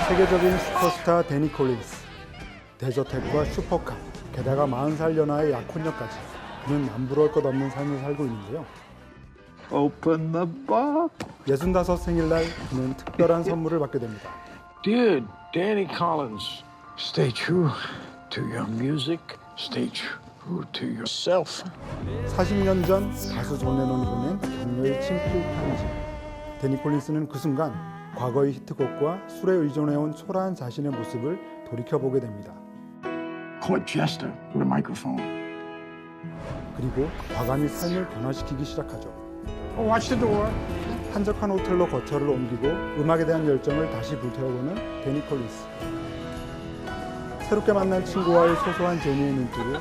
세계적인 슈퍼스타 데니 콜린스, 대저택과 슈퍼카, 게다가 40살 연하의 약혼녀까지 그는 남부러울 것 없는 삶을 살고 있는데요. Open the box. 65 생일날 그는 특별한 선물을 받게 됩니다. Dear Danny Collins, stay true to your music. Stay true to yourself. 40년 전 가수 존 레논이 보낸 격려의 친필 편지. 데니 콜린스는 그 순간 과거의 히트곡과 술에 의존해온 초라한 자신의 모습을 돌이켜보게 됩니다. Caught Jester with a microphone. 그리고 과감히 삶을 변화시키기 시작하죠. Watch the door. 한적한 호텔로 거처를 옮기고 음악에 대한 열정을 다시 불태워보는 데니 콜린스. 새롭게 만난 친구와의 소소한 재미의 눈뜨고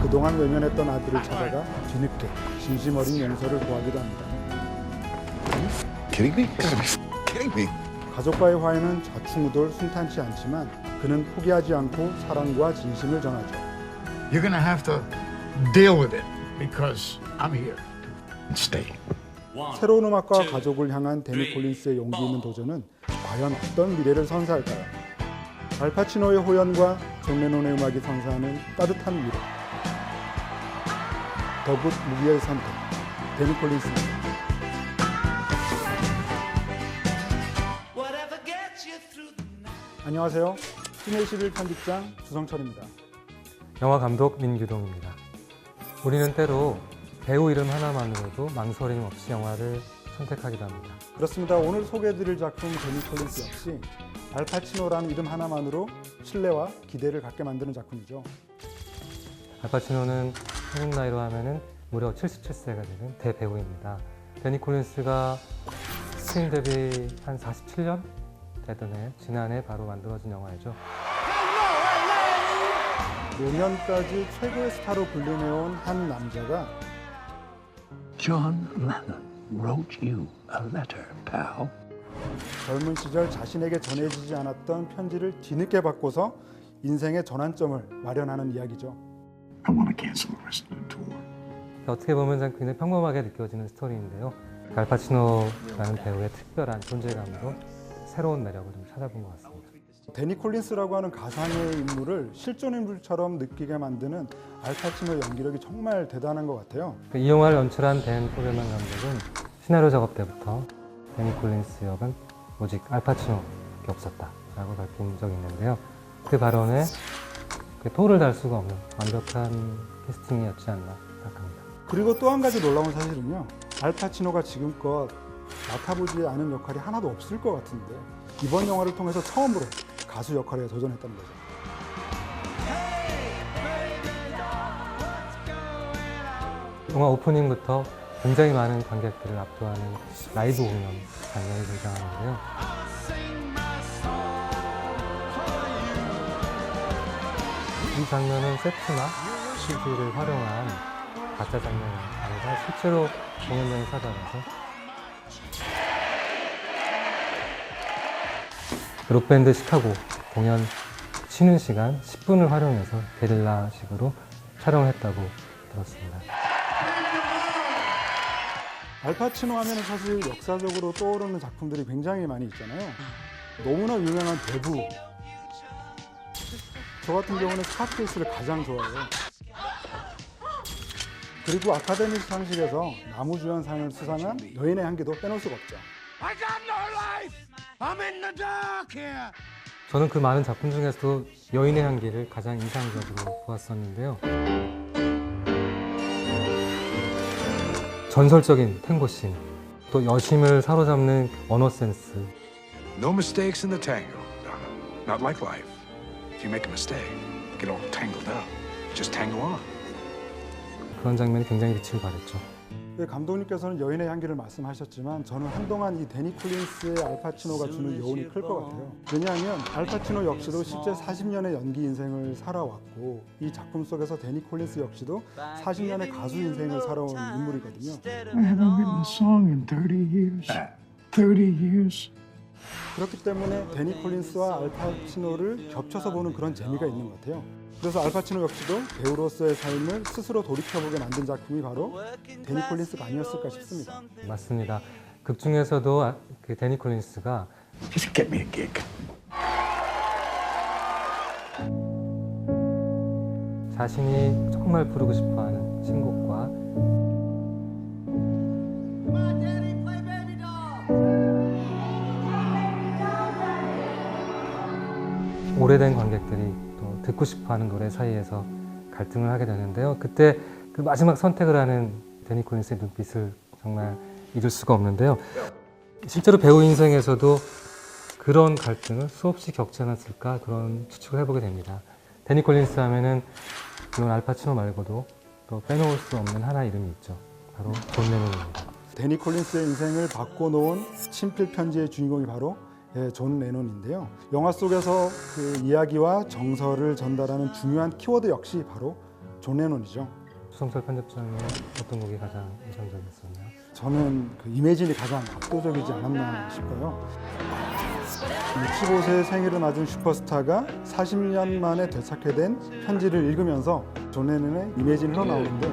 그동안 외면했던 아들을 찾아가 뒤늦게 진심 어린 용서를 구하기도 합니다. Kidding me? Kidding me? 가족과의 화해는 좌충우돌 순탄치 않지만 그는 포기하지 않고 사랑과 진심을 전하죠. You're gonna have to deal with it because I'm here. Stay. 새로운 음악과 가족을 향한 데니 콜린스의 용기 있는 도전은 과연 어떤 미래를 선사할까요? 알파치노의 호연과 존 레논의 음악이 선사하는 따뜻한 미래. 더굿 무비의 선택, 데니 콜린스입니다. 안녕하세요. 시내21 편집장 주성철입니다. 영화 감독 민규동입니다. 우리는 때로 배우 이름 하나만으로도 망설임 없이 영화를 선택하기도 합니다. 그렇습니다. 오늘 소개해드릴 작품 데니 콜린스 역시 알파치노라는 이름 하나만으로 신뢰와 기대를 갖게 만드는 작품이죠. 알파치노는 한국 나이로 하면은 무려 77세가 되는 대배우입니다. 데니 콜린스가 스크린 데뷔 한 47년 되던 해, 지난해 바로 만들어진 영화이죠. 노년까지 최고의 스타로 불리해온 한 남자가 John Lennon wrote you a letter, pal. 젊은 시절 자신에게 전해지지 않았던 편지를 뒤늦게 바꿔서 인생의 전환점을 마련하는 이야기죠. I want to cancel the rest of the tour. 어떻게 보면 굉장히 평범하게 느껴지는 스토리인데요. 알파치노라는 배우의 특별한 존재감으로 새로운 매력을 좀 찾아본 것 같습니다. 데니 콜린스라고 하는 가상의 인물을 실존 인물처럼 느끼게 만드는 알파치노의 연기력이 정말 대단한 것 같아요. 이 영화를 연출한 댄 포겔만 감독은 시나리오 작업 때부터 데니 콜린스 역은 오직 알파치노밖에 없었다라고 밝힌 적이 있는데요. 그 발언에 토를 달 수가 없는 완벽한 캐스팅이었지 않나 생각합니다. 그리고 또 한 가지 놀라운 사실은요. 알파치노가 지금껏 맡아보지 않은 역할이 하나도 없을 것 같은데 이번 영화를 통해서 처음으로 가수 역할에 도전했다는 거죠. 영화 오프닝부터 굉장히 많은 관객들을 압도하는 라이브 공연 장면이 등장하는데요. 이 장면은 세트나 CG를 활용한 가짜 장면이 아니라 실제로 공연장에 찾아가서 록밴드 시카고 공연 쉬는 시간 10분을 활용해서 게릴라식으로 촬영했다고 들었습니다. 알파치노 하면 사실 역사적으로 떠오르는 작품들이 굉장히 많이 있잖아요. 너무나 유명한 대부. 저 같은 경우는 스카페이스를 가장 좋아해요. 그리고 아카데미 시상식에서 나무주연상을 수상한 여인의 향기도 빼놓을 수가 없죠. I got no life. I'm in the dark here. 저는 그 많은 작품 중에서도 여인의 향기를 가장 인상적으로 보았었는데요. 전설적인 탱고씬, 또 여심을 사로잡는 언어 센스. No mistakes in the tango, Donna. Not like life. If you make a mistake, get all tangled up. Just tango on. 그런 장면이 굉장히 빛을 발했죠. 감독님께서는 여인의 향기를 말씀하셨지만 저는 한동안 이 데니 콜린스의 알파치노가 주는 여운이 클 것 같아요. 왜냐하면 알파치노 역시도 실제 40년의 연기 인생을 살아왔고 이 작품 속에서 데니 콜린스 역시도 40년의 가수 인생을 살아온 인물이거든요. I haven't written a song in 30 years. 30 years. 그렇기 때문에 데니 콜린스와 알파치노를 겹쳐서 보는 그런 재미가 있는 것 같아요. 그래서 알파치노 역시도 배우로서의 삶을 스스로 돌이켜보게 만든 작품이 바로 데니 콜린스가 아니었을까 싶습니다. 맞습니다. 극 중에서도 그 데니 콜린스가 Just get me a gig. 자신이 정말 부르고 싶어하는 신곡과 오래된 관객들이 또 듣고 싶어하는 노래 사이에서 갈등을 하게 되는데요. 그때 그 마지막 선택을 하는 데니 콜린스의 눈빛을 정말 잊을 수가 없는데요. 실제로 배우 인생에서도 그런 갈등을 수없이 겪지 않았을까 그런 추측을 해보게 됩니다. 데니 콜린스 하면은 물론 알파치노 말고도 또 빼놓을 수 없는 하나 이름이 있죠. 바로 존 레논입니다. 데니 콜린스의 인생을 바꿔놓은 친필 편지의 주인공이 바로 존 레논인데요. 영화 속에서 그 이야기와 정서를 전달하는 중요한 키워드 역시 바로 존 레논이죠. 수성철 편집장님 어떤 곡이 가장 인상적이었었나요? 저는 그 이매진이 가장 압도적이지 않았나 싶어요. 65세 생일을 맞은 슈퍼스타가 40년 만에 되찾게 된 편지를 읽으면서 존 레논의 이매진이 흘러나오는데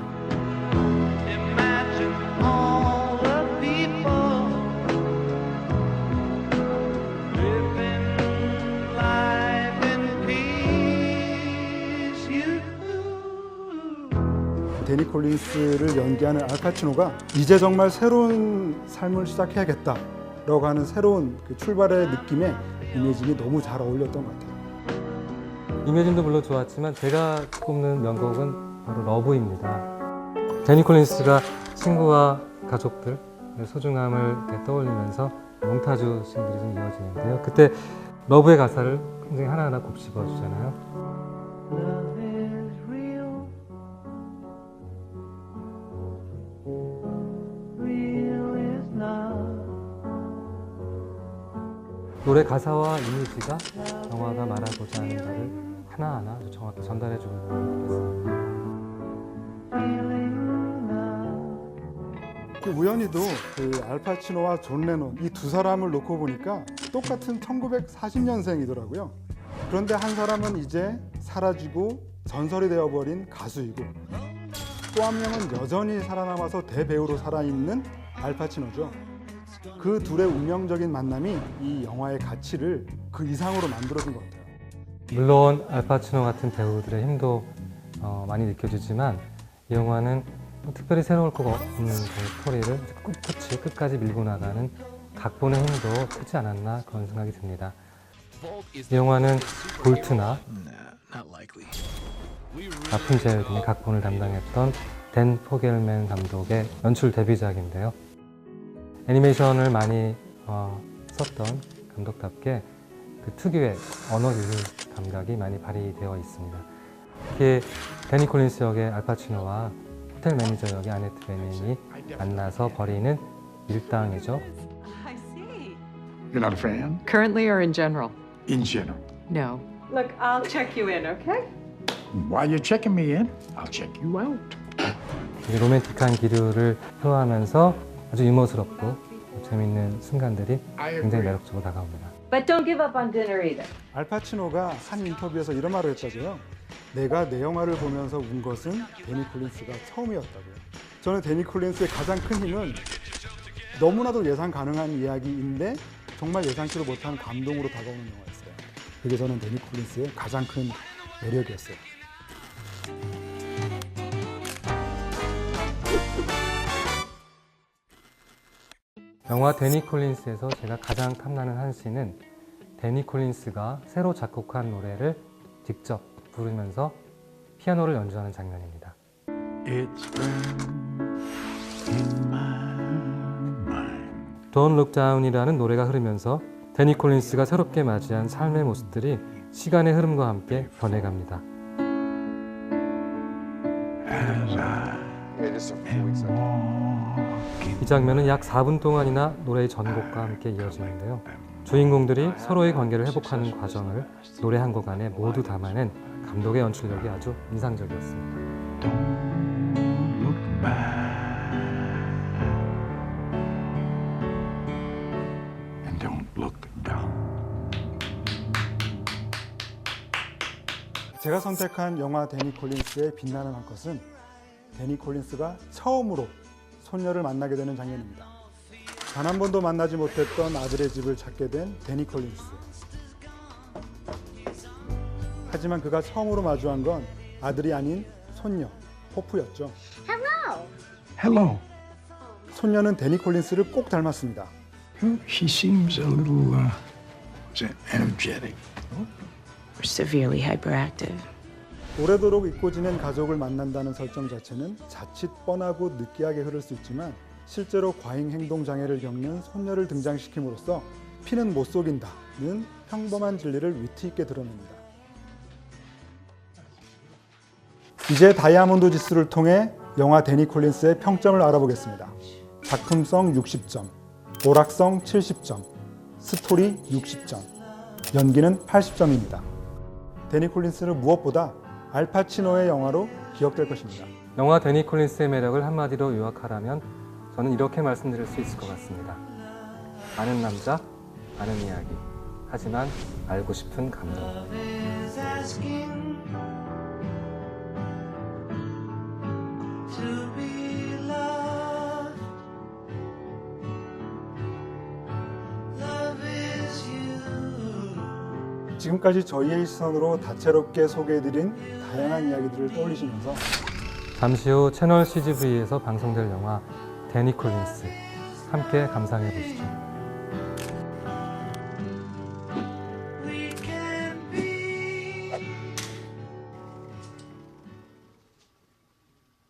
데니 콜린스를 연기하는 알파치노가 이제 정말 새로운 삶을 시작해야겠다라고 하는 새로운 그 출발의 느낌에 이매진이 너무 잘 어울렸던 것 같아요. 이매진도 물론 좋았지만 제가 꼽는 명곡은 바로 러브입니다. 데니 콜린스가 친구와 가족들 소중함을 이렇게 떠올리면서 몽타주 씬들이 좀 이어지는데요. 그때 러브의 가사를 굉장히 하나하나 곱씹어 주잖아요. 노래 가사와 이미지가 영화가 말하고자 하는 바를 하나하나 아주 정확히 전달해주고 있는 것 같습니다. 우연히도 그 알파치노와 존 레논 이 두 사람을 놓고 보니까 똑같은 1940년생이더라고요. 그런데 한 사람은 이제 사라지고 전설이 되어버린 가수이고 또 한 명은 여전히 살아남아서 대배우로 살아있는 알파치노죠. 그 둘의 운명적인 만남이 이 영화의 가치를 그 이상으로 만들어준 것 같아요. 물론 알파치노 같은 배우들의 힘도 많이 느껴지지만 이 영화는 특별히 새로울 것 없는 그 스토리를 끝까지 밀고 나가는 각본의 힘도 크지 않았나 그런 생각이 듭니다. 이 영화는 볼트나 라푼젤 등의 각본을 담당했던 댄 포겔맨 감독의 연출 데뷔작인데요. 애니메이션을 많이 썼던 감독답게 그 특유의 언어 유희 감각이 많이 발휘되어 있습니다. 특히 데니 콜린스 역의 알파치노와 호텔 매니저 역의 아네트 베닝이 만나서 벌이는 밀당이죠. I see. You're not a fan? Currently or in general? In general. No. Look, I'll check you in, okay? While you're checking me in, I'll check you out. 이 로맨틱한 기류를 표하면서 아주 유머스럽고 재밌는 순간들이 굉장히 매력적으로 다가옵니다. But don't give up on dinner either. 알파치노가 한 인터뷰에서 이런 말을 했다고요. 내가 내 영화를 보면서 운 것은 데니 콜린스가 처음이었다고요. 저는 데니 콜린스의 가장 큰 힘은 너무나도 예상 가능한 이야기인데 정말 예상치도 못한 감동으로 다가오는 영화였어요. 그게 저는 데니 콜린스의 가장 큰 매력이었어요. 영화 데니 콜린스에서 제가 가장 탐나는 한 씬은 데니 콜린스가 새로 작곡한 노래를 직접 부르면서 피아노를 연주하는 장면입니다. It's been in my mind. Don't Look Down이라는 노래가 흐르면서 데니 콜린스가 새롭게 맞이한 삶의 모습들이 시간의 흐름과 함께 변해갑니다. As I am walking. 이 장면은 약 4분 동안이나 노래의 전곡과 함께 이어지는데요. 주인공들이 서로의 관계를 회복하는 과정을 노래 한 곡 안에 모두 담아낸 감독의 연출력이 아주 인상적이었습니다. Don't look back and don't look down. 제가 선택한 영화 데니 콜린스의 빛나는 한 컷은 데니 콜린스가 처음으로 소녀를 만나게 되는 장면입니다. 단 한 번도 만나지 못했던 아들의 집을 찾게 된 데니 콜린스. 하지만 그가 처음으로 마주한 건 아들이 아닌 손녀, 호프였죠. Hello. 손녀는 데니 콜린스를 꼭 닮았습니다. She seems a little, energetic. We're severely hyperactive. 오래도록 잊고 지낸 가족을 만난다는 설정 자체는 자칫 뻔하고 느끼하게 흐를 수 있지만 실제로 과잉 행동 장애를 겪는 손녀를 등장시킴으로써 피는 못 속인다는 평범한 진리를 위트 있게 드러냅니다. 이제 다이아몬드 지수를 통해 영화 데니 콜린스의 평점을 알아보겠습니다. 작품성 60점, 오락성 70점, 스토리 60점, 연기는 80점입니다. 데니 콜린스는 무엇보다 알파치노의 영화로 기억될 것입니다. 영화 데니 콜린스의 매력을 한마디로 요약하라면 저는 이렇게 말씀드릴 수 있을 것 같습니다. 아는 남자, 아는 이야기. 하지만 알고 싶은 감동. 지금까지 저희의 시선으로 다채롭게 소개해드린 다양한 이야기들을 떠올리시면서 잠시 후 채널 CGV에서 방송될 영화 데니 콜린스 함께 감상해 보시죠.